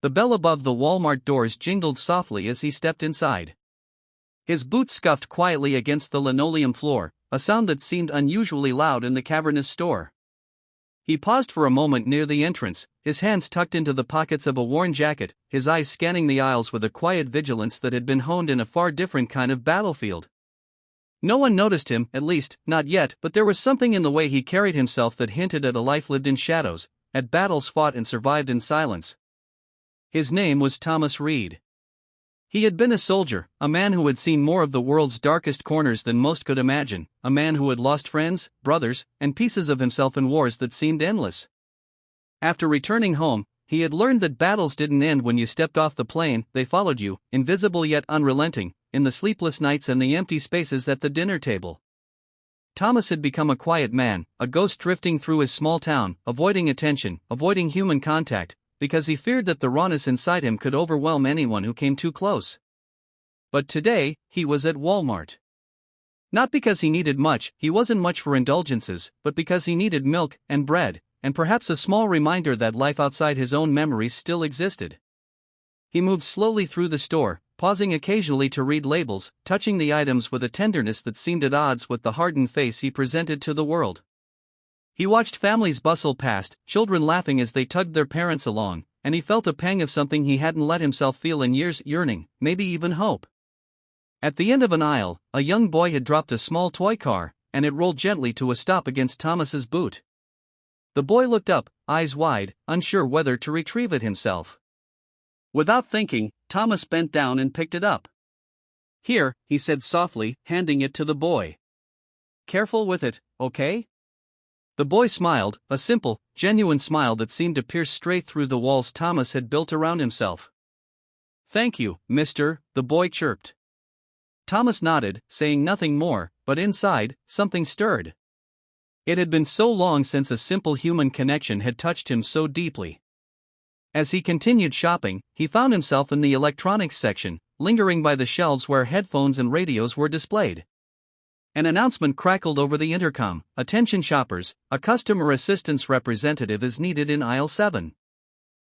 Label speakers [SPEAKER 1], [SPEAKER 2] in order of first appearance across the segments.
[SPEAKER 1] The bell above the Walmart doors jingled softly as he stepped inside. His boots scuffed quietly against the linoleum floor, a sound that seemed unusually loud in the cavernous store. He paused for a moment near the entrance, his hands tucked into the pockets of a worn jacket, his eyes scanning the aisles with a quiet vigilance that had been honed in a far different kind of battlefield. No one noticed him, at least, not yet, but there was something in the way he carried himself that hinted at a life lived in shadows, at battles fought and survived in silence. His name was Thomas Reed. He had been a soldier, a man who had seen more of the world's darkest corners than most could imagine, a man who had lost friends, brothers, and pieces of himself in wars that seemed endless. After returning home, he had learned that battles didn't end when you stepped off the plane, they followed you, invisible yet unrelenting, in the sleepless nights and the empty spaces at the dinner table. Thomas had become a quiet man, a ghost drifting through his small town, avoiding attention, avoiding human contact, because he feared that the rawness inside him could overwhelm anyone who came too close. But today, he was at Walmart. Not because he needed much, he wasn't much for indulgences, but because he needed milk and bread, and perhaps a small reminder that life outside his own memories still existed. He moved slowly through the store, pausing occasionally to read labels, touching the items with a tenderness that seemed at odds with the hardened face he presented to the world. He watched families bustle past, children laughing as they tugged their parents along, and he felt a pang of something he hadn't let himself feel in years, yearning, maybe even hope. At the end of an aisle, a young boy had dropped a small toy car, and it rolled gently to a stop against Thomas's boot. The boy looked up, eyes wide, unsure whether to retrieve it himself. Without thinking, Thomas bent down and picked it up. "Here," he said softly, handing it to the boy. "Careful with it, okay?" The boy smiled, a simple, genuine smile that seemed to pierce straight through the walls Thomas had built around himself. "Thank you, mister," the boy chirped. Thomas nodded, saying nothing more, but inside, something stirred. It had been so long since a simple human connection had touched him so deeply. As he continued shopping, he found himself in the electronics section, lingering by the shelves where headphones and radios were displayed. An announcement crackled over the intercom: "Attention shoppers, a customer assistance representative is needed in aisle 7.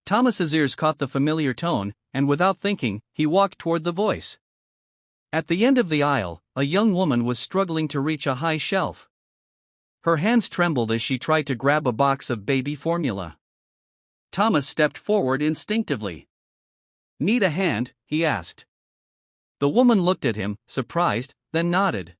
[SPEAKER 1] Thomas's ears caught the familiar tone, and without thinking, he walked toward the voice. At the end of the aisle, a young woman was struggling to reach a high shelf. Her hands trembled as she tried to grab a box of baby formula. Thomas stepped forward instinctively. "Need a hand?" he asked. The woman looked at him, surprised, then nodded.